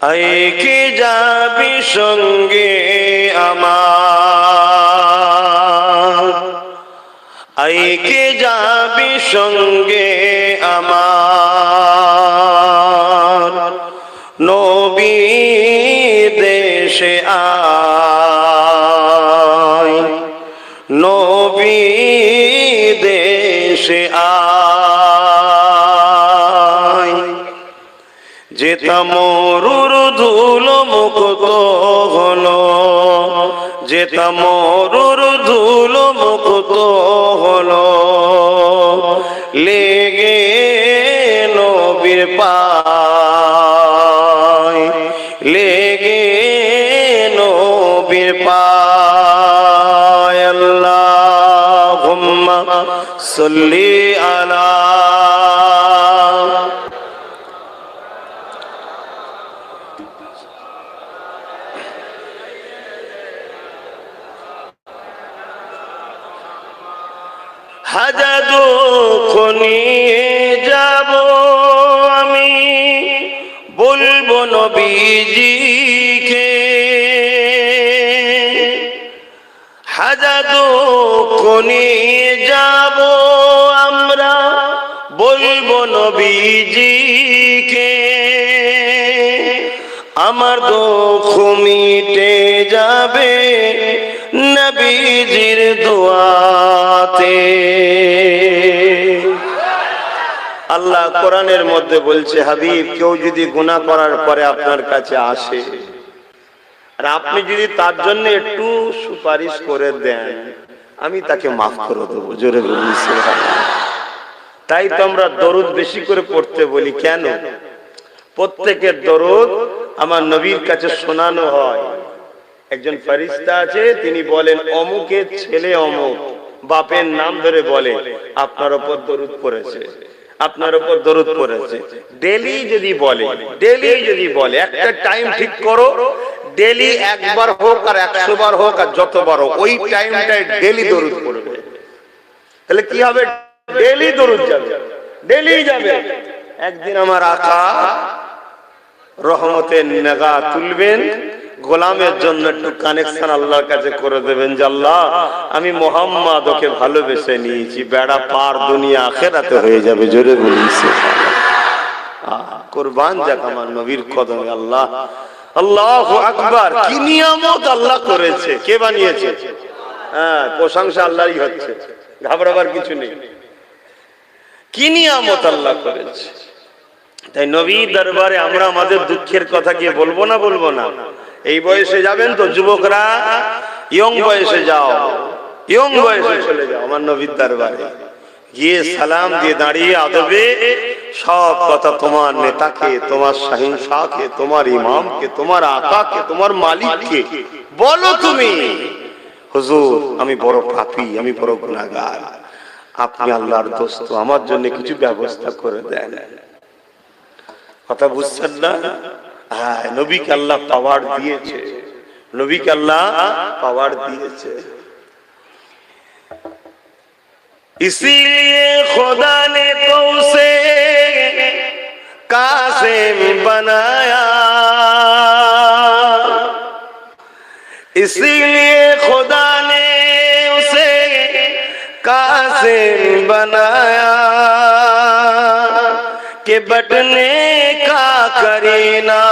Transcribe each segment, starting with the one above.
আয় কে যাবি সঙ্গে আমার, আয় কে যাবি সঙ্গে আমার, নবী দেশে আয়, নবী দেশে আয়। যেতাম মরুর ধুল মুক্ত হলো, যেতাম মরুর ধুল মুক্ত হলো, লেগে নবীর পায়, লেগে নবীর পায়। আল্লাহুম্মা সাল্লি আলা হাজার দুঃখ নিয়ে যাব আমি, বলবো নবীজিকে। হাজার দুঃখ নিয়ে যাব আমরা, বলবো নবীজিকে। আমার দুঃখ মিটে যাবে নবীজির দোয়াতে। আল্লাহ কোরআনের মধ্যে বলছে, হাবিব কেউ যদি গুনাহ করার পরে আপনার কাছে আসে আর আপনি যদি তার জন্য একটু সুপারিশ করে দেন, আমি তাকে মাফ করে দেবো। জোরে বলি সুবহানাল্লাহ। তাই তো আমরা দরুদ বেশি করে পড়তে বলি। কেন? প্রত্যেকের দরুদ আমার নবীর কাছে শোনানো হয়। একজন ফেরেশতা আছে, তিনি বলেন অমুকের ছেলে অমুক, বাপের নাম ধরে বলে আপনার উপর দরুদ পড়েছে, আপনার উপর দরুদ পড়েছে। ডেলি যদি বলে, ডেলি যদি বলে, একটা টাইম ঠিক করো, ডেলি একবার হোক আর 100 বার হোক আর যতবার হোক, ওই টাইমটায় ডেলি দরুদ পড়বে। তাহলে কি হবে? ডেলি দরুদ যাবে, ডেলি যাবে। একদিন আমার আকা রহমতের নেগা তুলবেন, গোলামের জন্য একটু কানেকশন আল্লাহর কাছে করে দেবেন যে আল্লাহ আমি মোহাম্মদ ওকে ভালোবেসে নিয়েছি, বেড়া পার দুনিয়া আখিরাতে হয়ে যাবে। জোরে বলুন সুবহানাল্লাহ। কুরবান যাক আমার নবীর কদমে। আল্লাহ আল্লাহু আকবার। কি নিয়ামত আল্লাহ করেছে, কে বানিয়েছে? হ্যাঁ, প্রশংসা আল্লাহরই হচ্ছে, ঘাবড়াবার কিছু নেই। কি নিয়ামত আল্লাহ করেছে। তাই নবীর দরবারে আমরা আমাদের দুঃখের কথা কি বলবো না? বলবো না? এই বয়সে যাবেন তো যুবকরা, ইয়ং বয়সে যাও, ইয়ং বয়সে চলে যাও আমার নবীর দরবারে, গিয়ে সালাম দিয়ে দাঁড়িয়ে আদবে সব কথা তোমার নেতাকে, তোমার শাহিনশাহকে, তোমার ইমামকে, তোমার আকাকে, তোমার মালিককে বলো তুমি, হুজুর আমি বড় পাপী, আমি বড় গুনাহগার, আপনি আল্লাহর দোস্ত, আমার জন্য কিছু ব্যবস্থা করে দেন। কথা বুঝছেন না? হ্যাঁ, নবীকে আল্লাহ পাওয়ার দিয়েছে, নবীকে আল্লাহ পাওয়ার দিয়েছে। इसीलिए खुदा ने तो उसे कासिम बनाया, इसीलिए खुदा ने उसे कासिम बनाया कि बटने का करीना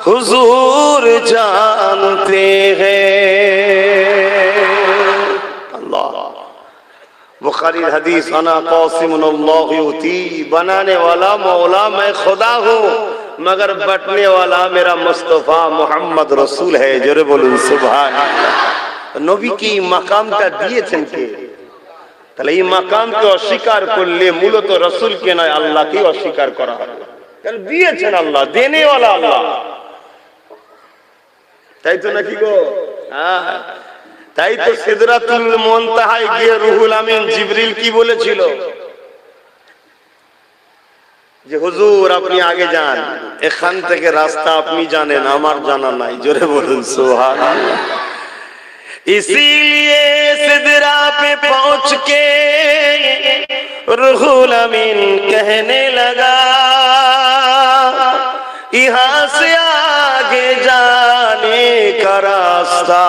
हुजूर जानते हैं। बुखारी हदीस अना कासिमुल्लाह युती, बनाने वाला मौला मैं खुदा हूँ, मगर बटने वाला मेरा मुस्तफा मोहम्मद रसूल है। जोरे बोलूं सुभान अल्लाह। नबी की मकामটা দিয়েছেন কে? তাহলে এই মাকামকে অস্বীকার করলে মূলত রাসূলকে নয় আল্লাহকে অস্বীকার করা হবে। কারণ দিয়েছেন আল্লাহ, দেনেওয়ালা আল্লাহ, তাই তো নাকি গো? হ্যাঁ, তাই তো সিদরাতুল মুনতাহায় গিয়ে রুহুল আমিন জিবরিল কি বলেছিল যে হুজুর আপনি আগে যান, এখান থেকে রাস্তা আপনি জানেন, আমার জানা নাই। জোরে বলুন সুবহানাল্লাহ। इसीलिए सिदरा पे पहुंच के रूहुल अमीन कहने लगा से आगे जाने का रास्ता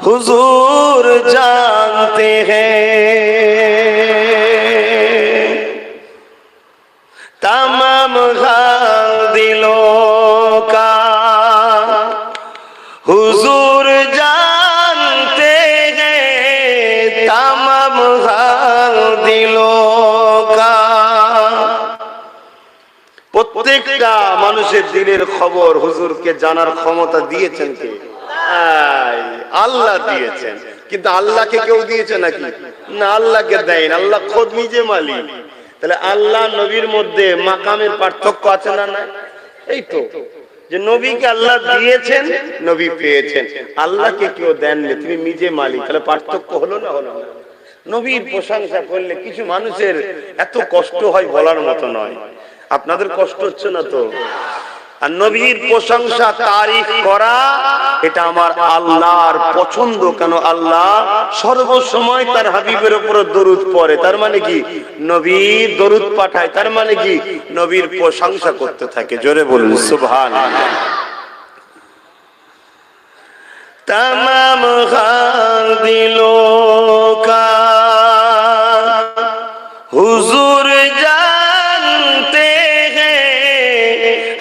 हुजूर जानते हैं। तमाम हाल दिलों का हुजूर जानते हैं, तमाम हाल दिलों का। প্রত্যেকটা মানুষের দিলের খবর হুজুরকে জানার ক্ষমতা দিয়েছেন কে? আল্লাহ দিয়েছেন। কিন্তু আল্লাহকে কেউ দিয়েছে নাকি? না, আল্লাহকে দেয়নি, আল্লাহ খোদ নিজে মালিক। তাহলে আল্লাহ নবীর মধ্যে মাকামের পার্থক্য আছে না? না, এই তো যে নবীকে আল্লাহ দিয়েছেন, নবী পেয়েছেন, আল্লাহকে কেউ দেননি, তিনি নিজে মালিক। তাহলে পার্থক্য হলো না? হলো না। নবীর প্রশংসা করলে কিছু মানুষের এত কষ্ট হয় বলার মতো নয়। আপনাদের কষ্ট হচ্ছে না তো? আর নবীর প্রশংসা তারিফ করা এটা আমার আল্লাহর পছন্দ। কেন? আল্লাহ সর্বসময় তার হাবিবের উপরে দরুদ পড়ে, তার মানে কি নবীর দরুদ পাঠায়, তার মানে কি নবীর প্রশংসা করতে থাকে। জোরে বলুন সুবহানাল্লাহ। तमाम हाल दिलों का हुजूर जानते हैं,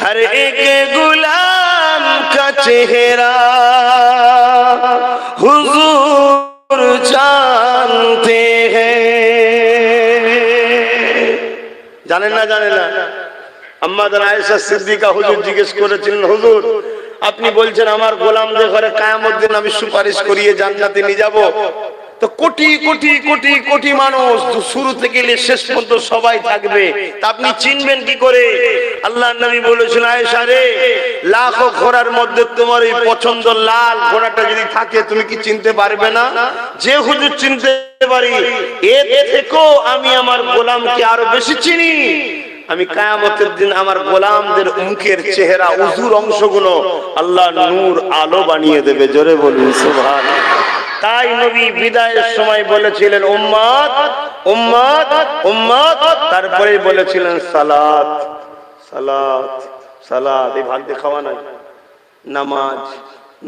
हर एक गुलाम का चेहरा हुजूर जानते हैं। জানেন না? জানেন না? আম্মা আয়েশা সিদ্দিকা হুজুর জিজ্ঞেস করেছিলেন, হুজুর আপনি বলছেন আমার গোলামদের ঘরে কিয়ামত দিন আমি সুপারিশ করিয়ে জান্নাতে নিয়ে যাব, তো কোটি কোটি কোটি কোটি মানুষ শুরু থেকে শেষ পর্যন্ত সবাই থাকবে, তা আপনি চিনবেন কি করে? আল্লাহর নবী বলেছেন, আয়েশা রে, লাখো ঘোড়ার মধ্যে তোমার এই পছন্দ লাল ঘোড়াটা যদি থাকে তুমি কি চিনতে পারবে না? যে হুজুর চিনতে পারি, এর থেকেও আমি আমার গোলামকে আরো বেশি চিনি। আমি কিয়ামতের দিন আমার গোলামদের মুখের চেহারা উজুর অংশগুলো আল্লাহ নূর আলো বানিয়ে দেবে। জোরে বলুন সুবহানাল্লাহ। তাই নবী বিদায়ের সময় বলেছিলেন উম্মত উম্মত উম্মত, তারপরে বলেছিলেন সালাত সালাত সালাত। এই ভাগ দেখাওয়া নাই, নামাজ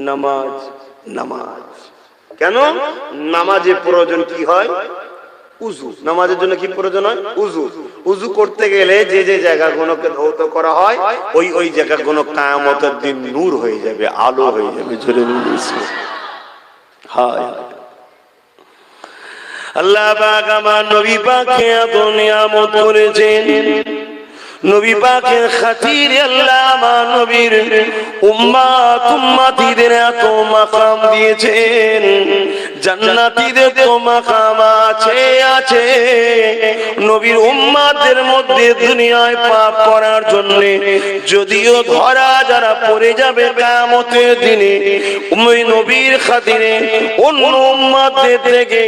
নামাজ নামাজ। কেন? নামাজের প্রয়োজন কি হয়? উযু। নামাজের জন্য কি প্রয়োজন হয়? উযু। উযু করতে গেলে যে যে জায়গাগুলোকে ধৌত করা হয় ওই ওই জায়গাগুলো কিয়ামতের দিন নূর হয়ে যাবে, আলো হয়ে যাবে। জোরে বলুন হায়। আল্লাহ পাক আমার নবী পাককে এত নিয়ামত করেছেন, নবী পাকের খাতিরে আল্লাহ আমার নবীর উম্মত উম্মতিদের এত মাকাম দিয়েছেন। জান্নাতীদের তো মাকাম আছে আছে। নবীর উম্মতদের মধ্যে দুনিয়ায় পাপ করার জন্য যদিও ধরা যারা পড়ে যাবে কিয়ামতের দিনে, ওই নবীর খাতিরে অন্য উম্মতদের থেকে,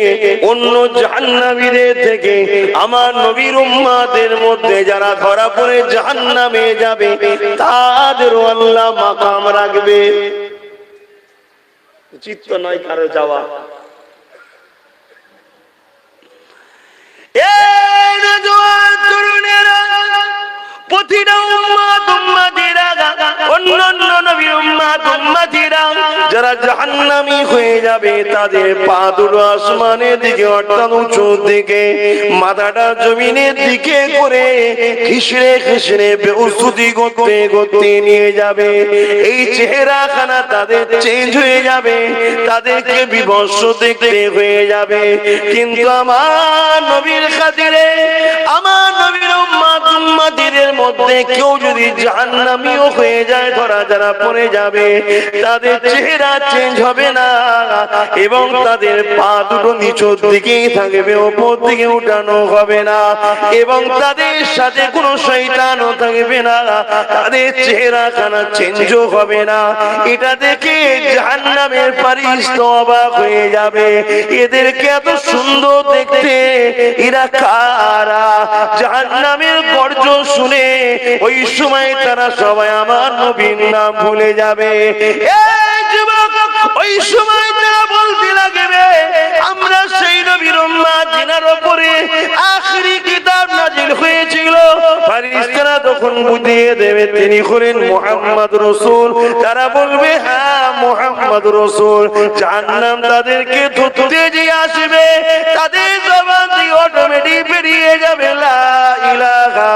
অন্য জাহান্নামীদের থেকে আমার নবীর উম্মতদের মধ্যে যারা ধরা পড়ে জাহান্নামে যাবে তাদেরও আল্লাহ মাকাম রাখবে। উচিত তো নয় কারো যাওয়া। প্রতিটা উম্মত উম্মতিরা, অন্যান্য নবীর উম্মত উম্মতিরা যারা জাহান্নামী হয়ে যাবে তাদের পা দুটো আসমানের দিকে অর্থাৎ উঁচুর দিকে, মাথাটা জমিনের দিকে করে খিসড়ে খিসড়ে বেউসুতি করতে করতে নিয়ে যাবে। এই চেহারাখানা তাদের চেঞ্জ হয়ে যাবে, তাদেরকে বিভৎস দেখতে হয়ে যাবে। কিন্তু আমার নবীর খাতিরে, আমার নবীর উম্মত উম্মতিদের মধ্যে কেউ যদি জাহান্নামীও হয়ে যায়, ধরা যারা পড়ে যাবে, তাদের চেহারা চেঞ্জ হবে না এবং তাদের পা দুটো নিচের দিকেই থাকবে, উপর দিকে উঠানো হবে না এবং তাদের সাথে কোনো শয়তানও থাকবে না, তাদের চেহারা খানা চেঞ্জও হবে না। এটা দেখে জাহান্নামের ফারিস্তা অবাক হয়ে যাবে, এদেরকে এত সুন্দর দেখতে, এরা কারা? জাহান্নামের গর্জন শুনে ওই সময় তারা সবাই আমার নবীর নাম ভুলে যাবে। ওই সময় তারা বলতে লাগবে, আমরা সেই নবীর উম্মত যিনার উপরে আখিরি কিতাব নাজিল হয়েছিল। ফারিস্তারা তখন যখন বুঝিয়ে দেবে তিনি হলেন মুহাম্মদ রাসূল, তারা বলবে হ্যাঁ মুহাম্মদ রাসূল। জাহান্নাম তাদেরকে ধরতে যে আসবে তাদের জবান দিয়ে অটোমেটিক বেরিয়ে যাবে লা ইলাহা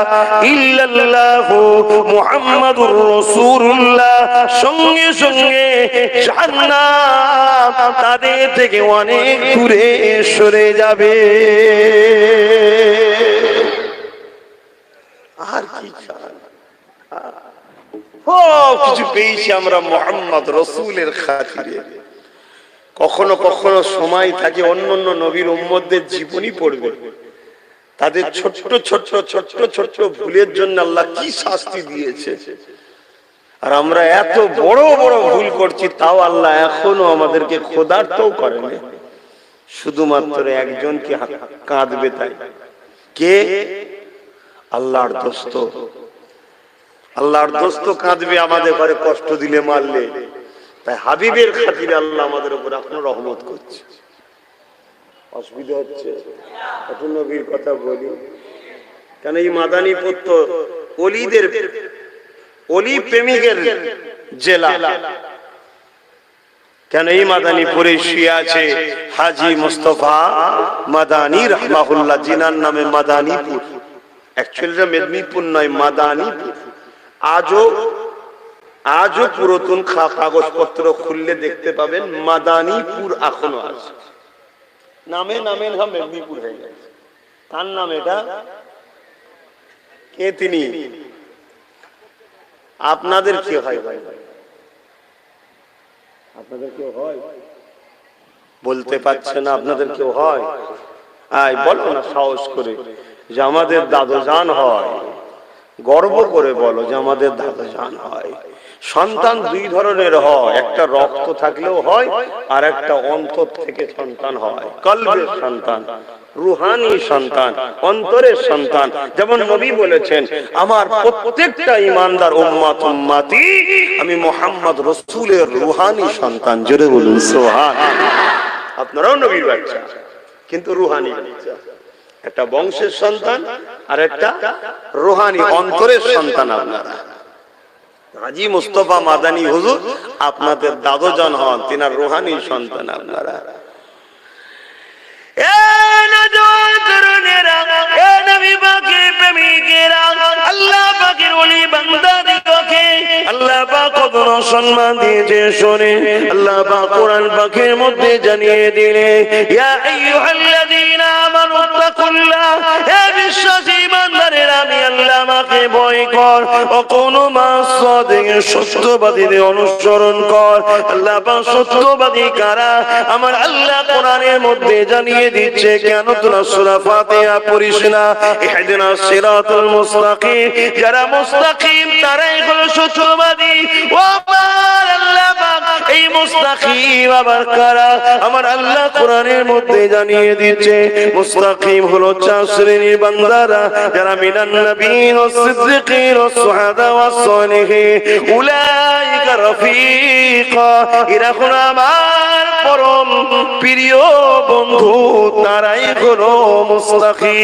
ইল্লাল্লাহ মুহাম্মাদুর রাসূলুল্লাহ। সঙ্গে সঙ্গে জাহান্নাম তাদের থেকে অনেক দূরে সরে যাবে। আর কি চান? কিছু পেয়েছি আমরা মুহাম্মদ রাসূলের খাতিরে। কখনো কখনো সময় থাকে অন্য অন্য নবীর উম্মতদের জীবনী পড়বে, তাদের ছোট্ট ছোট্ট ছোট্ট ছোট্ট ভুলের জন্য আল্লাহ কি শাস্তি দিয়েছে। আর আমরা এত বড় বড় ভুল করছি, তাও আল্লাহ এখনো আমাদেরকে ক্ষুধার্তও করেনি। শুধুমাত্র একজনকে কাঁদবে, তাই কে? আল্লাহর দোস্ত। আল্লাহর দোস্ত কাঁদবে আমাদের ঘরে কষ্ট দিলে, মারলে। তাই হাবিবের খাতিরে আল্লাহ আমাদের উপর এখনো রহমত করছে। অসুবিধা হচ্ছে একটু নবীর কথা বলি, কেন এই মাদানীপুর তো অলিদের, অলি প্রেমিকের জেলা। কেন এই মাদানীপুরে শুয়ে আছে হাজী মুস্তাফা মাদানী রাহমাহুল্লাহ, জিনার নামে মাদানীপুর। অ্যাকচুয়ালি মেদিনীপুর নয়, মাদানীপুর। আজও পুরাতন কাগজপত্র খুললে দেখতে পাবেন মাদানীপুর এখনো আছে। নামে নামে মেদিনীপুর হয়ে গেছে। তার নাম এটা কে? তিনি। আপনাদের কি হয় ভাই? আপনাদের কেউ হয়? বলতে পারছে না আপনাদের কেউ হয়? আয় বলো না সাহস করে যে আমাদের দাদুজান হয়। গর্ব করে বলো যে আমাদের দাদুজান হয়। সন্তান দুই ধরনের হয়, একটা রক্ত থাকলেও হয়, আর একটা অন্তর থেকে সন্তান হয়। কলবের সন্তান, রুহানি সন্তান, অন্তরের সন্তান। যেমন নবী বলেছেন, আমার প্রত্যেকটা ঈমানদার উম্মত উম্মতি আমি মুহাম্মদ রাসূলের রুহানি সন্তান। জোরে বলুন সুবহানাল্লাহ। আপনারাও নবীর বাচ্চা, কিন্তু রুহানি বাচ্চা। একটা বংশের সন্তান আর একটা রুহানি অন্তরের সন্তান। আপনারা হাজী মুস্তাফা মাদানী হুজুর আপনাদের দাদুজান হন, তিনার রুহানি সন্তান আপনারা। আল্লাহ পাক কত সম্মান দিয়েছে শুনে আল্লাহ পাক কোরআন পাকের মধ্যে জানিয়ে দিলে, ইয়া আইয়ুহাল্লাযীনা আমানু তাকুল্লাহ, হে বিশ্বাসী ঈমানদারেরা আমি আল্লাহ পাকে ভয় কর, ও কোন মাসাদিকে সত্যবাদীদের অনুসরণ কর। আল্লাহ পাক সত্যবাদী কারা? আমার আল্লাহ কোরআনের মধ্যে জানিয়ে দিচ্ছে। কেন তোরা সূরা ফাতিহা পড়িস না? ইহদিনাস সিরাতাল মুস্তাকিম, যারা মুস্তাকিম তারাই হলো সত্যবাদী। ও আমার আল্লাহ পাক এই মুস্তাকিম আবার কারা? আমার আল্লাহ কোরআনের মধ্যে জানিয়ে দিচ্ছে মুস্তাকিম হলো চার শ্রেণীর বান্দারা, যারা মিনান নবিয়্যিন ওয়াস সিদ্দিকিন ওয়াস শুহাদা ওয়াস সালিহিন উলাইকা রাফিকা। এরা হলো আমার পরম প্রিয় বন্ধু, তারাই হলো মুস্তাকিম।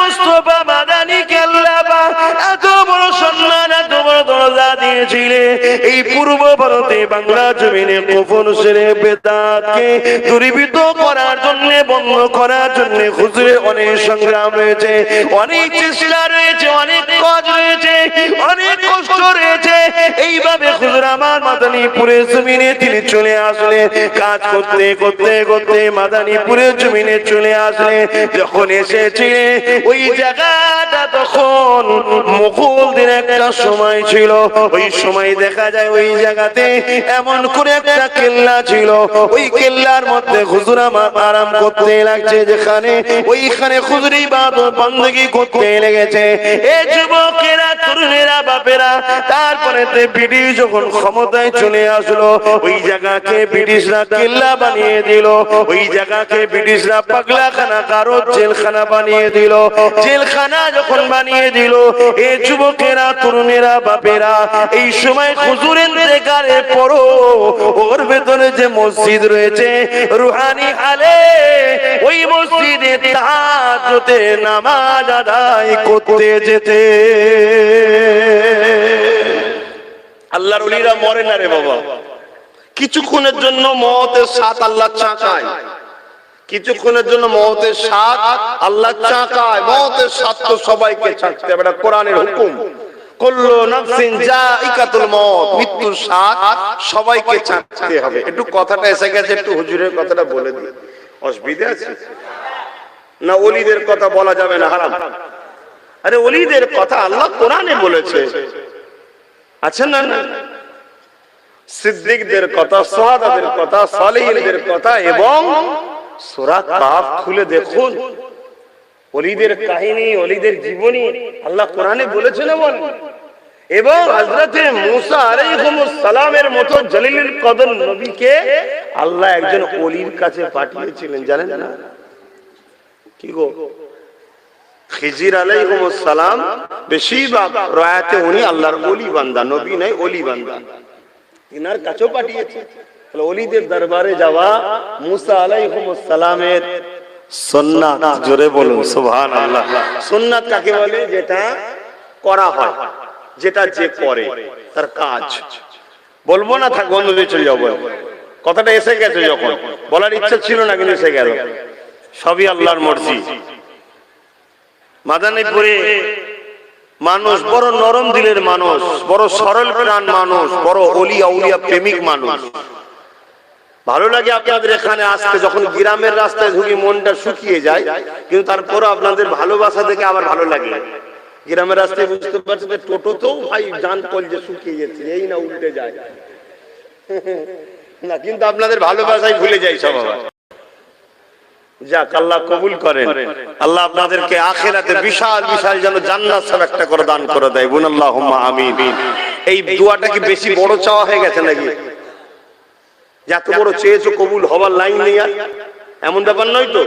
মুস্তাফা মাদানীকে আল্লাহ পাক এত বড় সম্মান, এত বড় দরজা দিয়েছিলেন। এই পূর্ব ভারতে বাংলা জমিনে কুফর ছেড়ে বেদাতকে দূরীভূত করার জন্য, বন্ধ করার জন্য হুজুরের অনেক সংগ্রাম রয়েছে, অনেক চেষ্টা রয়েছে, অনেক কাজ রয়েছে, অনেক কষ্ট রয়েছে। এইভাবে হুজুর আমার মাদানীপুরের জমিনে তিনি চলে আসলেন। কাজ করতে করতে করতে মাদানীপুরের জমিনে চলে আসলেন। যখন এসেছিলেন ওই জায়গাটা তখন মুঘলদের একটা সময় ছিল। ওই সময় দেখা যায় ওই জায়গাতে এমন করে একটা কেল্লা ছিল, ওই কেল্লার মধ্যে হুজুর আমার আরাম করতে লাগছে, যেখানে ওইখানে হুজুর ইবাদত বندگی করতে লেগেছে। এই যুবকেরা, তরুণেরা, বাপেরা, তারপরে ব্রিটিশ যখন ক্ষমতায় চলে আসলো, ওই জায়গাকে ব্রিটিশরা কেল্লা বানিয়ে দিল। ওই জায়গাকে ব্রিটিশরা পাগলাখানা, কারো জেলখানা বানিয়ে দিল। জেলখানা যখন বানিয়ে দিল, এই যুবকেরা, তরুণেরা, বাপেরা এই সময় হুজুরের ইন্তেকালে পড়ো ওর ভেতরে যে মসজিদ রয়েছে রুহানি হালে ওই মসজিদে তাহাজ্জুদে নামাজ আদায় করতে যেতে। আল্লাহর ওলিরা মরে না রে বাবা, কিছুক্ষণের জন্য মওতের স্বাদ আল্লাহ চাকায়, কিছুক্ষণের জন্য মওতের স্বাদ আল্লাহ চাকায়। মওতের স্বাদ তো সবাইকে চাকতে হবে, এটা কোরআনের হুকুম। কুল্লু নাফসিন যায়িকাতুল মউত, মৃত্যুর স্বাদ সবাইকে চাকতে হবে। একটু কথাটা এসে গেছে, একটু হুজুরের কথাটা বলে দিই, অসুবিধা আছে না? ওলিদের কথা বলা যাবে না, হারাম। আরে ওলিদের কথা আল্লাহ কোরআনে বলেছে, আচ্ছা না না, সিদ্দিকদের কথা, শাহাদাতের কথা, সালিহিনদের কথা, এবং সূরা কাফ খুলে দেখুন ওলিদের কাহিনী, ওলিদের জীবনী আল্লাহ কোরআনে বলেছে না বলেন? এবং হযরতে মুসা আলাইহিস সালামের মতো জলিলুল কদর নবীকে আল্লাহ একজন ওলির কাছে পাঠিয়েছিলেন, জানেন না? কি গো, খিজির আলাইহিস সালাম বেশিরভাগ রায়াতে উনি আল্লাহর ওলি বান্দা, নবী নয়, ওলি বান্দা, ইনার কাছেও পাঠিয়েছে। তাহলে ওলিদের দরবারে যাওয়া মুসা আলাইহিস সালামের সুন্নাত, জোরে বলুন সুবহানাল্লাহ। সুন্নাত কাকে বলে? যেটা করা হয়, যেটা যে করে তার কাজ। বলবো না, থাক বন্ধ দিয়ে চলে যাবো, কথাটা এসে গেছে, যখন বলার ইচ্ছা ছিল না কিন্তু এসে গেল। সবই আল্লাহর মর্জি। মাদারীপুরে মানুষ বড় নরম দিলের মানুষ, বড় সরল প্রাণ মানুষ, বড় ওলি আউলিয়া প্রেমিক মানুষ। ভালো লাগে আপনাদের এখানে আসতে, যখন গ্রামের রাস্তায় ঢুকি মনটা শুকিয়ে যায়, কিন্তু তারপরও আপনাদের ভালোবাসা দেখে আবার ভালো লাগে। গ্রামের রাস্তায় বুঝতে পারছি যে টোটোতেও ভাই জান কলজে শুকিয়ে যাচ্ছে, এই না উল্টে যায় না, কিন্তু আপনাদের ভালোবাসাই ভুলে যাই সব। যাক, আল্লাহ কবুল করেন। আল্লাহ আপনাদেরকে আখিরাতে বিশাল বিশাল যেন জান্নাত সব একটা করে দান করে দেয়। বলুন আল্লাহুম্মা আমিন। এই দোয়াটা কি বেশি বড় চাওয়া হয়ে গেছে নাকি? যত বড় চেয়েছো কবুল হবার লাইন নেই আর, এমন ব্যাপার নয় তো?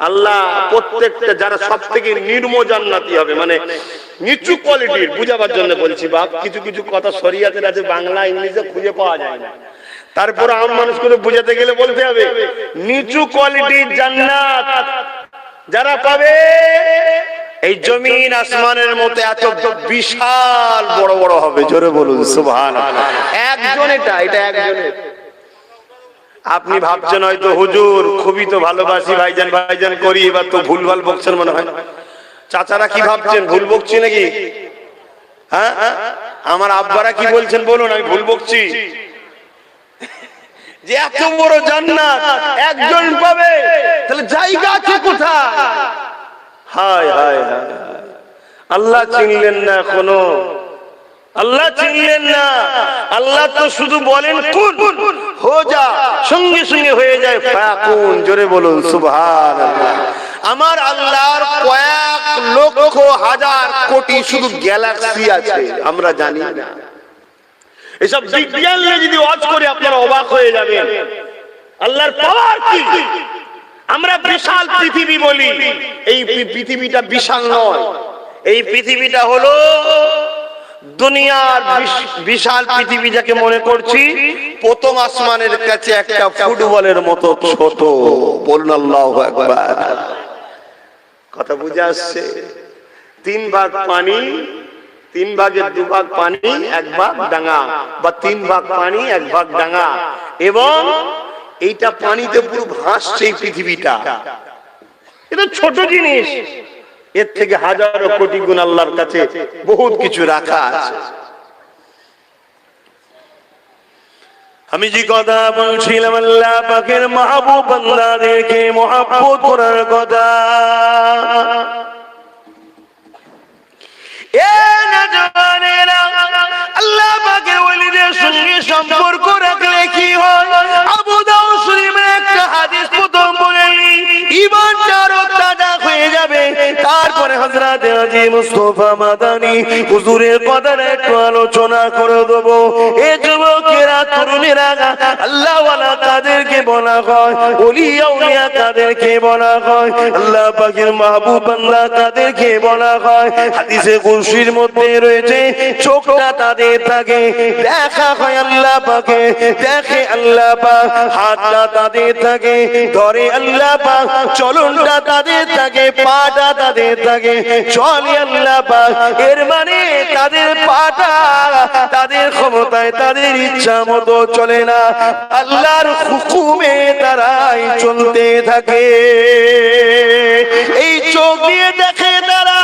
আল্লাহ প্রত্যেকটা যারা সব থেকে নিম্ন জান্নাতি হবে, মানে নিচু কোয়ালিটির, বুঝাবার জন্য বলছি বাপ, কিছু কিছু কথা শরিয়াতের আছে বাংলা ইংলিশে খুঁজে পাওয়া যায় না, তারপর আম মানুষ করে বুঝাতে গেলে বলতে হবে নিচু কোয়ালিটির জান্নাত যারা পাবে, এই জমিন আসমানের মতো এত বিশাল বড় বড় হবে। জোরে বলুন সুবহানাল্লাহ। একজন এটা একজনের। আপনি ভাবছেন হয়তো হুজুর খুবই তো ভালোবাসি, ভাইজান ভাইজান করি, এবার তো ভুলভাল বকছেন মনে হয়। চাচারা কি ভাবছেন, ভুল বকছি নাকি? হ্যাঁ, আমার আব্বারা কি বলছেন বলুন, আমি ভুল বকছি? যে এত বড় জান্নাত একজন পাবে, তাহলে জায়গা আছে কোথায়? হায় হায় হায়, আল্লাহ চিনলেন না এখনো, আল্লাহ চিনলেন না। আল্লাহ তো শুধু বলেন কুন হো যা, সঙ্গে সঙ্গে হয়ে যায় ফাকুন। জোরে বলুন সুবহানাল্লাহ। আমার আল্লাহর কয়েক লক্ষ হাজার কোটি শুধু গ্যালাক্সি আছে, আমরা জানি না। এসব বিজ্ঞান নিয়ে যদি ওয়াজ করে আপনারা অবাক হয়ে যাবেন, আল্লাহর পাওয়ার কি। আমরা বিশাল পৃথিবী বলি, এই পৃথিবীটা বিশাল নয়। এই পৃথিবীটা হলো দুনিয়ার বিশাল পৃথিবী যাকে মনে করছি, প্রথম আসমানের কাছে একটা ফুটবলের মতো ছোট। বলুন আল্লাহু আকবার। কথা বুঝে আসছে? 3 ভাগ পানি, 3 ভাগের 2 ভাগ পানি, 1 ভাগ ডাঙা, বা 3 ভাগ পানি 1 ভাগ ডাঙা, এবং এইটা পানিতে পুরো ভাসছে এই পৃথিবীটা। এটা ছোট জিনিস, এর থেকে হাজারো কোটি গুণ আল্লাহর কাছে বহুত কিছু রাখা আছে। আমি যে কথা বলছিলাম আল্লাহ পাকের মাহবুব বান্দাদেরকে মহব্বত করার কথা। এ নওজওয়ানেরা, আল্লাহ পাকের ওলিদের সঙ্গে সম্পর্ক রাখলে কি হয়? আবু দাউদ শরীফের একটা হাদিস প্রথম বলেনি, ঈমানটা আরো তাজা হয়ে যাবে। তারপরে হযরত হাজী মুস্তাফা মাদানী হুজুরের কথাটা একটু আলোচনা করে দেব। এ যুবকেরা, তরুণেরা, আল্লাহ ওয়ালা কাদেরকে বলা হয়, ওলি আউলিয়া কাদেরকে বলা হয়, আল্লাহ পাকের মাহবুব বান্দা কাদেরকে বলা হয়। হাদিসে কুরসির মধ্যে রয়েছে চোখটা তাদের থাকে, দেখা হয় আল্লাহ পাকে, দেখে আল্লাহ পাক, হাতটা তাদের থাকে, ধরে আল্লাহ পাক, চলনটা তাদের থাকে, পাটা তাদের থাকে, চলে আল্লাহ পাক। এর মানে তাদের পাটা তাদের ক্ষমতায় তাদের ইচ্ছা মতো চলে না, আল্লাহর হুকুমে তারাই চলতে থাকে। এই চোখ দিয়ে দেখে তারা,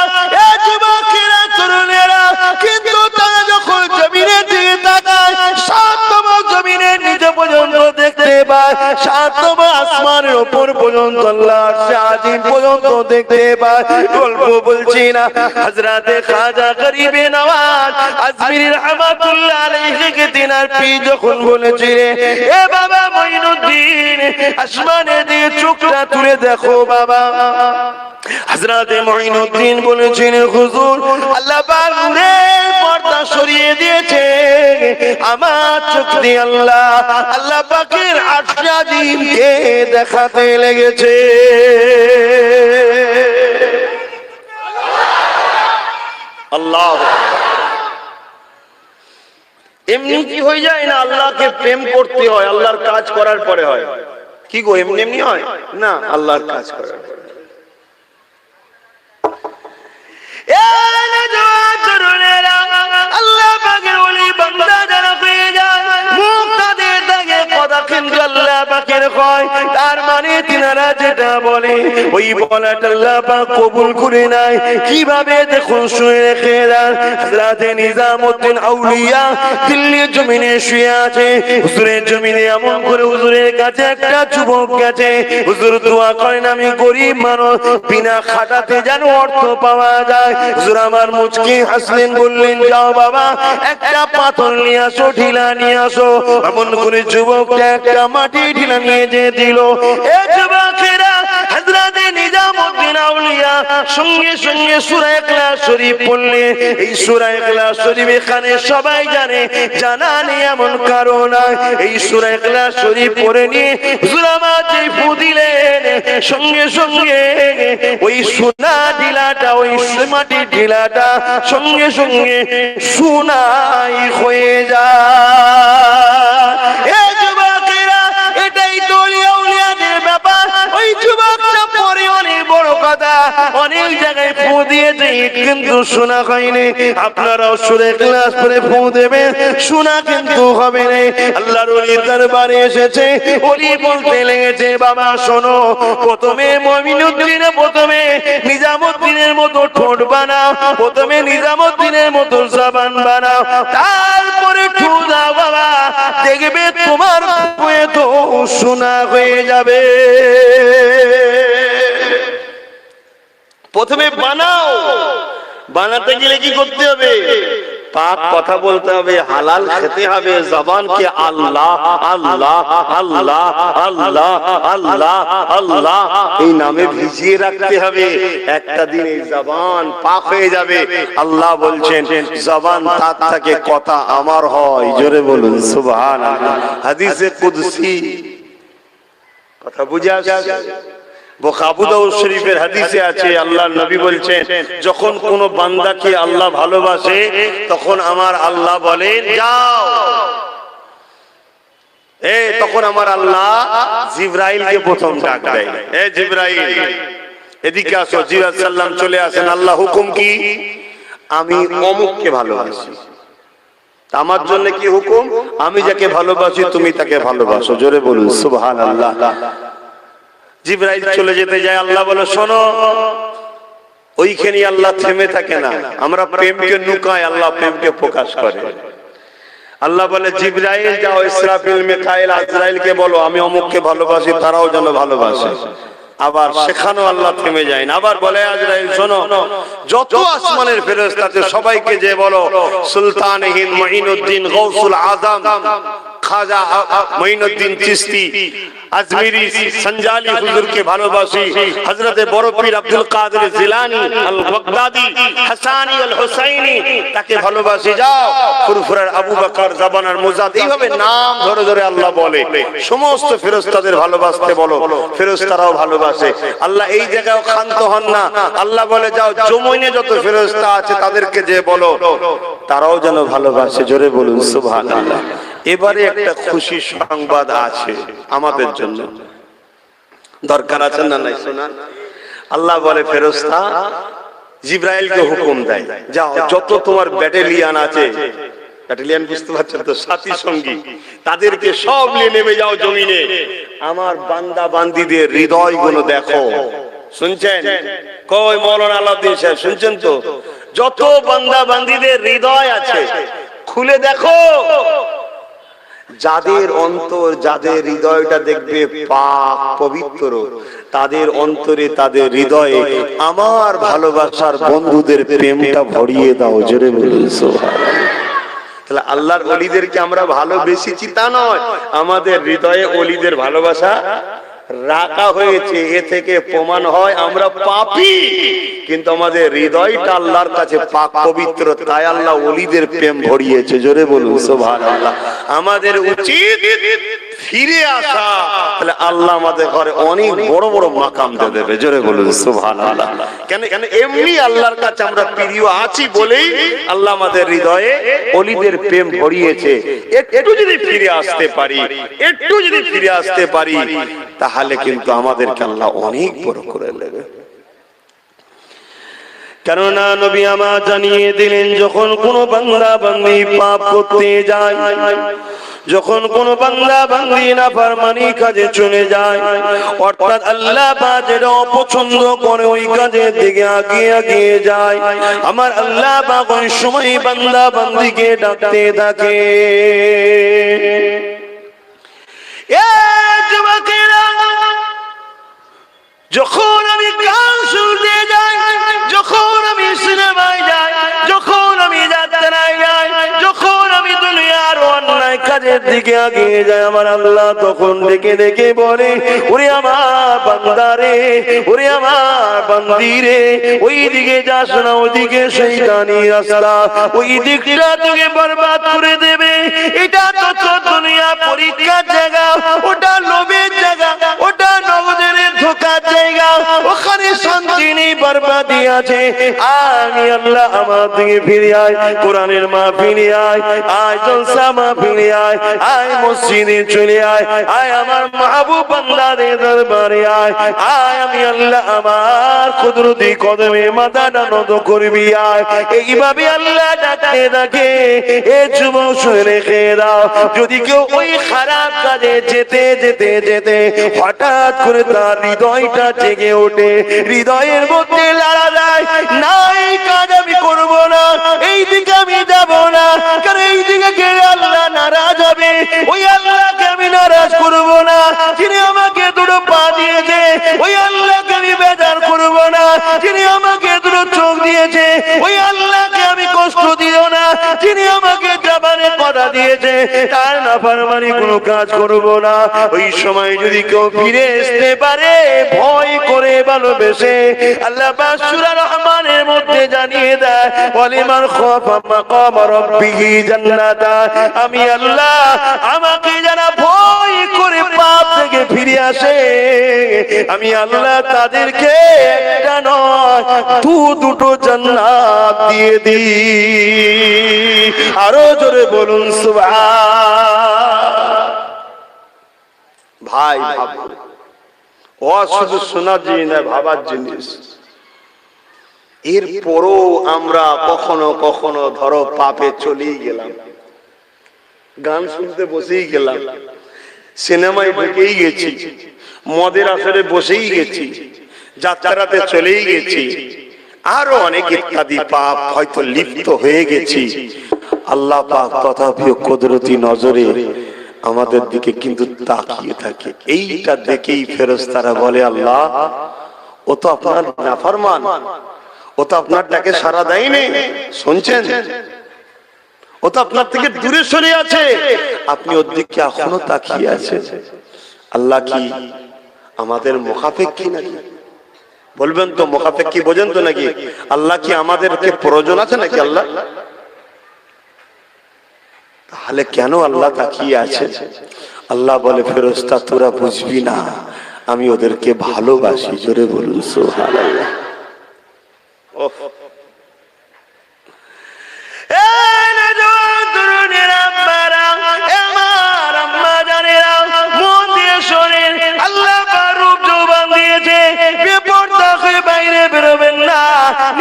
এ যুবকেরা তরুণেরা, কিন্তু তারা যখন জমিনের দিকে তাকায়, সাতম জমিনের নিচে পর্যন্ত দেখতে পায়, সাতম আসমানের উপর পর্যন্ত আল্লাহর আজিম পর্যন্ত দেখতে পায়। গল্প বলছি না, হযরতে খাজা গরিবে নওয়াজ আজমিরি রহমাতুল্লাহ আলাইহি তিনার পীর যখন বলেছিলেন, এ বাবা মঈনুদ্দিন আসমানের দিকে চোখটা তুলে দেখো বাবা। হযরতে মঈনুদ্দিন বলেছেন, হুজুর আল্লাহ পাক নূরের পর্দা সরিয়ে দিয়েছে, আমার চোখ দিয়ে আল্লাহ পাকের আরশ আজিমকে দেখাতে লেগেছে। আল্লাহ এমনি কি হয়ে যায় না, আল্লাহকে প্রেম করতে হয়, আল্লাহর কাজ করার পরে হয়। কি গো এমনি এমনি হয় না, আল্লাহর কাজ করার পরে। আল্লাহ পাকের ওলি বান্দা যারা হয়ে যায়, মুখ তাদের দাগে কথা কিন্তু আল্লাহ পাকের হয়, তার মানে তিনারা যেটা বলে ওই বলাটা আল্লাহ পাক কবুল করে নাই। কিভাবে দেখুন, শুনে রেখে দেন। হযরত নিজামউদ্দিন আউলিয়া দিল্লির জমিনে শুয়ে আছে, হুজুরের জমিনে এমন করে হুজুরের কাছে একটা যুবক গেছে, হুজুর দোয়া করেন আমি গরিব মানুষ, বিনা খাটাতে যেন অর্থ পাওয়া যায়। হুজুর আমার মুচকি হাসলেন, বললেন যাও বাবা একটা পাথর নিয়ে আসো, ঢিলা নিয়ে আসো। এমন করে যুবকটা একটা মাটি ঢিলা নিয়ে যে দিল। এ যুবকেরা, হযরত নিজামউদ্দিন আউলিয়া সঙ্গে সঙ্গে সূরা ইখলাস শরীফ পড়লেন। এই সূরা ইখলাস শরীফ এখানে সবাই জানে, জানা নেই এমন কারণ। এই সূরা ইখলাস শরীফ পড়ে নিয়ে হুজুর আমার যে ফু দিলেন, সঙ্গে সঙ্গে ওই সোনা ঢিলাটা, ওই মাটির ঢিলাটা সঙ্গে সঙ্গে সোনাই হয়ে যায়। এ যুবকেরা, এটাই তো আউলিয়া উলিয়াদের ব্যাপার। ওই যুবকটা পরে অনেক বড় কথা, অনেক জায়গায় ফু দিয়েছে কিন্তু শোনা হয়নি। আপনারাও সূরা ইখলাস পড়ে ফু দেবেন, শোনা কিন্তু হবে না। আল্লাহর ওলির দরবারে এসেছে, ওলি বলতে লেগেছে বাবা শোনো, প্রথমে মঈনুদ্দিন, প্রথমে নিজামউদ্দিনের মতো ঠোঁট বানাও, প্রথমে নিজামউদ্দিনের মতো জবান বানাও, তারপরে ঠু দাও বাবা, দেখবে তোমার ফুয়ে তো শোনা হয়ে যাবে। প্রথমে বানাও, বানাতে গেলে কি করতে হবে? পাক কথা বলতে হবে, হালাল খেতে হবে, জবানকে আল্লাহ আল্লাহ আল্লাহ আল্লাহ আল্লাহ আল্লাহ এই নামে ভিজিয়ে রাখতে হবে। একটা দিন এই জবান পাক হয়ে যাবে। আল্লাহ বলছেন জবান তার থেকে কথা আমার হয়। জোরে বলুন সুবহানাল্লাহ। হাদিসে কুদসি কথা বুঝে আসছে? আবু দাউদ শরীফের হাদিসে আছে, আল্লাহর নবী বলছেন যখন কোন বান্দাকে আল্লাহ ভালোবাসে তখন আমার আল্লাহ বলেন যাও। তখন আমার আল্লাহ জিবরাইলকে প্রথম ডাক দেয়, এ জিবরাইল এদিকে আসো। জিবরাইল সাল্লাম চলে আসেন। আল্লাহ হুকুম কি? আমি অমুককে ভালোবাসি। আমার জন্য কি হুকুম? আমি যাকে ভালোবাসি তুমি তাকে ভালোবাসো। জোরে বলুন সুবহানাল্লাহ। জিবরাইল চলে যেতে যায়, আল্লাহ বলে শোনো, ওইখানে আল্লাহ থেমে থাকে না। আমরা প্রেমকে নুকাই, আল্লাহ প্রেমকে প্রকাশ করে। আল্লাহ বলে জিবরাইল যাও, ইসরাফিল, মিকাইল, আজরাইলকে বলো আমি অমুককে ভালোবাসি, তারাও যেন ভালোবাসে। আবার সেখানেও আল্লাহ থেমে যায় না। আবার বলে আজরাইল শোনো, যত আসমানের ফেরেশতা আছে সবাইকে যে বলো সুলতান হিন্দ মঈনুদ্দিন গৌসুল আজম খাজা মঈনুদ্দিন চিশতি আজমিরি সঞ্জালি হুজুরকে ভালোবাসি, হযরতে বড় পীর আব্দুল কাদের জিলানী আল বাগদাদি হাসানি আল হুসাইনি তাকে ভালোবাসি। যাও ফুরফুরার আবু বকর জাবানার মুজাদ, এইভাবে নাম ধরে ধরে আল্লাহ বলে সমস্ত ফেরেশতাদের ভালোবাসতে বলো, ফেরেশতারাও ভালোবাসে। আল্লাহ এই জায়গায় ক্ষান্ত হন না, আল্লাহ বলে যাও জমিনে যত ফেরেশতা আছে তাদেরকে যে বলো তারাও যেন ভালোবাসে। জোরে বলুন সুবহানাল্লাহ। এবারে একটা খুশি সংবাদ আছে আমাদের জন্য, দরকার আছে না নাই শোনান? আল্লাহ বলে ফেরেশতা জিবরাইলকে হুকুম দেয়, যাও যত তোমার ব্যাটালিয়ন আছে, ব্যাটালিয়ন বুঝতে পারছেন তো, সাথী সঙ্গী, তাদেরকে সব নিয়ে নেমে যাও জমিনে, আমার বান্দা বান্দীদের হৃদয়গুলো দেখো। শুনছেন? কই মৌলানা আলাউদ্দিন সাহেব শুনছেন তো? যত বান্দা বান্দীদের হৃদয় আছে খুলে দেখো, যাদের অন্তর, যাদের হৃদয়টা দেখবে পাক পবিত্র, তাদের অন্তরে তাদের হৃদয়ে আমার ভালোবাসার বন্ধুদের প্রেমটা ভরিয়ে দাও। জোরে বলুন সুবহানাল্লাহ। তাহলে আল্লাহর ওলিদেরকে আমরা ভালোবেসেছি তা নয়, আমাদের হৃদয়ে ওলিদের ভালোবাসা রাখা হয়েছে। এ থেকে প্রমাণ হয় আমরা পাপী, কিন্তু আমাদের হৃদয়টা আল্লাহর কাছে পাক পবিত্র, তাই আল্লাহ ওলিদের প্রেম ভরিয়েছে। জোরে বলুন সুবহানাল্লাহ। আমাদের উচিত ফিরে আসা, তাহলে আল্লাহ আমাদের ঘরে অনেক বড় বড় মাকাম দিয়ে দেবে। জোরে বলুন সুবহানাল্লাহ। কেন এমনি আল্লাহর কাছে আমরা প্রিয় আছি বলেই আল্লাহ আমাদের হৃদয়ে ওলিদের প্রেম ভরিয়েছে। একটু যদি ফিরে আসতে পারি, একটু যদি ফিরে আসতে পারি, তাহলে কিন্তু আমাদেরকে আল্লাহ অনেক বড় করে নেবে। কেননা নবী আমার জানিয়ে দিলেন, যখন কোন বান্দা বান্দী পাপ করতে যায়, যখন কোন বান্দা বান্দী নাফরমানি কাজে চলে যায়, অর্থাৎ আল্লাহ পাক যেটা অপছন্দ করে ওই কাজের দিকে এগিয়ে যায়, আমার আল্লাহ পাক ওই সময় বান্দা বান্দীকে ডাকতে থাকে, এ যুবকেরা, যখন আমি গান শুনতে যাই, যখন আমি সিনেমায় যাই, যখন আমি যাত্রায় যাই, যখন আমি দুনিয়ার অন্যায় কাজের দিকে এগিয়ে যাই, আমার আল্লাহ তখন ডেকে ডেকে বলে, ওরে আমার বান্দা রে, ওরে আমার বান্দি রে, ওই দিকে যাস না, ওইদিকে শয়তানি রাস্তা, ওই দিকটা তোকে বরবাদ করে দেবে। এটা তো দুনিয়া পরীক্ষার জায়গা, ওটা লোভের জায়গা, ওটা নগদের ধোকার জায়গা, ওখানে শান্তি নেই, বরবাদি আছে। আমি আল্লাহ আমার দিকে ফিরে আয়, কোরআনের মাহফিলে আয়, আয় জলসা মাহফিলে আয়, আয় মসজিদে চলে আয়, আয় আমার মাহবুব বান্দাদের দরবারে আয়, আয় আমি আল্লাহ আমার কুদরতি কদমে মাথাটা নত করবি আয়। এইভাবে আল্লাহ ডাকতে ডাকে। এ যুবক শুনে রেখে দাও, যদি কেউ ওই খারাপ কাজে যেতে যেতে যেতে হঠাৎ করে তার হৃদয়টা জেগে ওঠে, হৃদয়ের মধ্যে লড়া যায় না, এই কাজ আমি করব না, এই দিকে আমি যাব না, কারণ এই দিকে গেলে আল্লাহ নারাজ হবে, ওই আল্লাহকে আমি নারাজ করব না, যিনি আমাকে দুটো পা দিয়েছে, ওই আল্লাহকে আমি বেজার করব না, যিনি আমাকে দুটো চোখ দিয়েছে, ওই আল্লাহকে আমি কষ্ট দিও না, যিনি আমাকে জবানে কথা দিয়েছে, তার নাফরমানি কোনো কাজ করব না। ওই সময় যদি কেউ ফিরে আসতে পারে ভয় করে ভালোবেসে, আল্লাহ পাক সূরা রহমানের মধ্যে জানিয়ে দেয়, ওয়ালিমান খাফা মাকাম রাব্বিহি জান্নাতান, আমি আল্লাহ আমাকে যারা ভয় করে পাপ থেকে ফিরে আসে, আমি আল্লাহ তাদেরকে একটা নয় দুটো জান্নাত দিয়ে দিই। আরো জোরে বলুন সুবহান। ভাই ভাবুন, ও শুধু শোনার জিনিস না, ভাবার জিনিস। এরপরও আমরা কখনো কখনো ধরো পাপে চলেই গেলাম, গান শুনতে বসেই গেলাম, সিনেমায় ঢুকেই গেছি, মদের আসরে বসেই গেছি, যাত্রাতে চলেই গেছি, আরো অনেক ইত্যাদি পাপ হয়তো লিপ্ত হয়ে গেছি। আল্লাহ পাক তথাপিও কুদরতি নজরে আমাদের দিকে কিন্তু তাকিয়ে থাকে। এইটা দেখেই ফেরেশতারা বলে, আল্লাহ ও তো আপনার নাফরমান, ও তো আপনার ডাকে সাড়া দেয়নি, শুনছেন? ও তো আপনার থেকে দূরে সরে আছে, আপনি ওর দিকে এখনো তাকিয়ে আছেন। আল্লাহ কি আমাদের মুখাপেক্ষী নাকি? বলবেন তো মুখাপেক্ষী বোঝেন তো নাকি? আল্লাহ কি আমাদেরকে প্রয়োজন আছে নাকি? আল্লাহ তাহলে কেন আল্লাহ তাকিয়ে আছে? আল্লাহ বলে, ফেরেশতা তোরা বুঝবি না, আমি ওদেরকে ভালোবাসি। জোরে বলুন সুবহানাল্লাহ।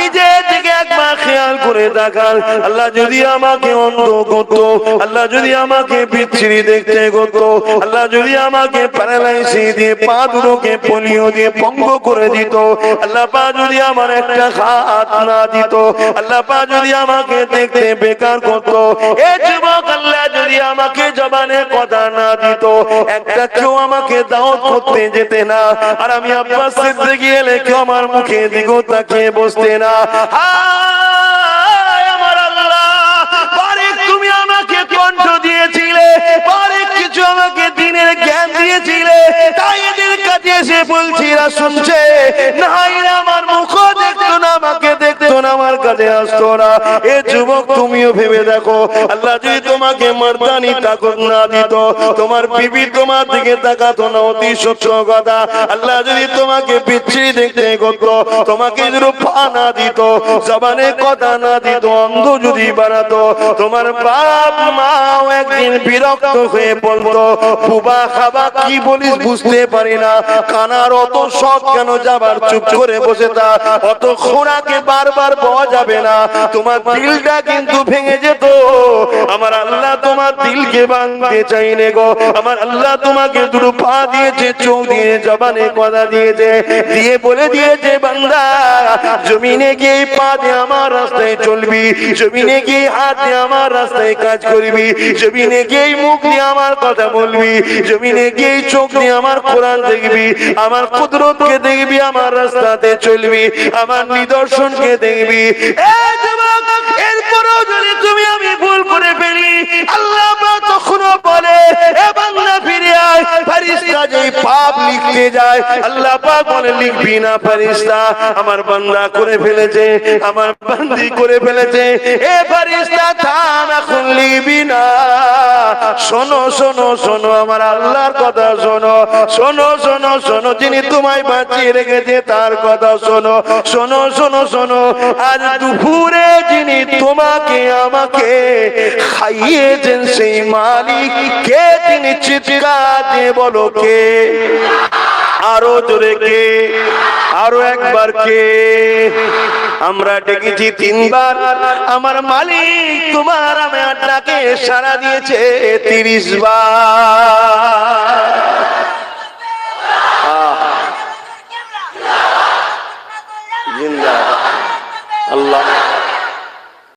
নিজে থেকে একবার খেয়াল করে দেখান, আল্লাহ যদি আমাকে অন্ধ করতো, আল্লাহ যদি আমাকে বিচ্ছিরি দেখতে করতো, আল্লাহ যদি আমাকে প্যারালাইসিস দিয়ে পা দুটোকে পোলিও দিয়ে পঙ্গু করে দিত, আল্লাহ পা যদি আমার একটা হাত না দিত, আল্লাহ পা যদি আমাকে দেখতে বেকার করতো, এ যুবক আল্লাহ যদি আমাকে জবানে কথা না দিত, একটা কেউ আমাকে দাওয়াত করতে যেতে না, আর আমি আব্বাস সিদ্দিকী এলে কেউ আমার মুখে দিকে তাকিয়ে বসতে না। আমার আল্লাহ, বারেক তুমি আমাকে কণ্ঠ দিয়েছিলে, বারেক কিছু আমাকে দিনের জ্ঞান দিয়েছিলে, তাই এদের কাছে এসে বলছি এরা শুনছে না, এরা আমার মুখও দেখতো না, আমাকে দেখতো না, আমার কাছে আসতো না। এ যুবক তুমিও ভেবে দেখো, আল্লাহ যদি তোমাকে মর্দানি তাকত না দিত, তোমার বিবি তোমার দিকে তাকাতো না, অতি সত্য কথা, আল্লাহ যদি তোমাকে বিচ্ছিরি দেখতে করতো, তোমাকে যদি পা না দিত, জবানে কথা না দিত, অন্ধ যদি বানাতো, তোমার বাপ মাও একদিন বিরক্ত হয়ে বলতো, বুবা খাবা কি বলিস বুঝতে পারি না, কানার অত শখ কেন যাবার, চুপ করে বসে তা, অত খোঁড়াকে বারবার পাওয়া যাবে না, তোমার দিলটা কিন্তু ভেঙে যেত। আমার আল্লাহ তোমার দিলকে ভাঙতে চাইলে গো, আমার আল্লাহ তোমাকে দুটো পা দিয়েছে, চোখ দিয়ে, জবানে কথা দিয়েছে, দিয়ে বলে দিয়েছে বান্দা জমিনে গিয়ে পা দিয়ে আমার রাস্তায় চলবি, জমিনে গিয়ে হাত দিয়ে আমার রাস্তায় কাজ করবি, জমিনে গিয়ে মুখ দিয়ে আমার কথা বলবি, জমিনে গিয়ে চোখ দিয়ে আমার কোরআন দেখবি, আমার কুদরতকে দেখবি, আমার রাস্তাতে চলবি, আমার নিদর্শনকে দেখবি। এরপরও যদি তুমি আমি ভুল করে ফেলি, আল্লাহ তখনও বলে এ বান্দা ফিরে আয়। ফেরেশতা যেই পাপ লিখতে যায়, আল্লাহ পাক বলে লিখবি না ফেরেশতা, আমার বান্দা করে ফেলেছে, আমার বান্দি করে ফেলেছে, এ ফেরেশতা থাম, এখন লিখবি না। শোনো শোনো শোনো, আমার আল্লাহর কথা শোনো, শোনো শোনো শোনো, যিনি তোমায় বাঁচিয়ে রেখেছে তার কথা শোনো, শোনো শোনো শোনো, আজ দুপুরে যিনি তোমাকে আমাকে খাইয়েছেন সেই মালিক কে, তিনি চিৎকার দিয়ে বলো কে? আরো জোরে কে? আরো একবার কে? আমরা ডেকেছি 3 বার, আমার মালিক তোমার আমার ডাকে সাড়া দিয়েছে 30 বার। জিন্দাবাদ আল্লাহ।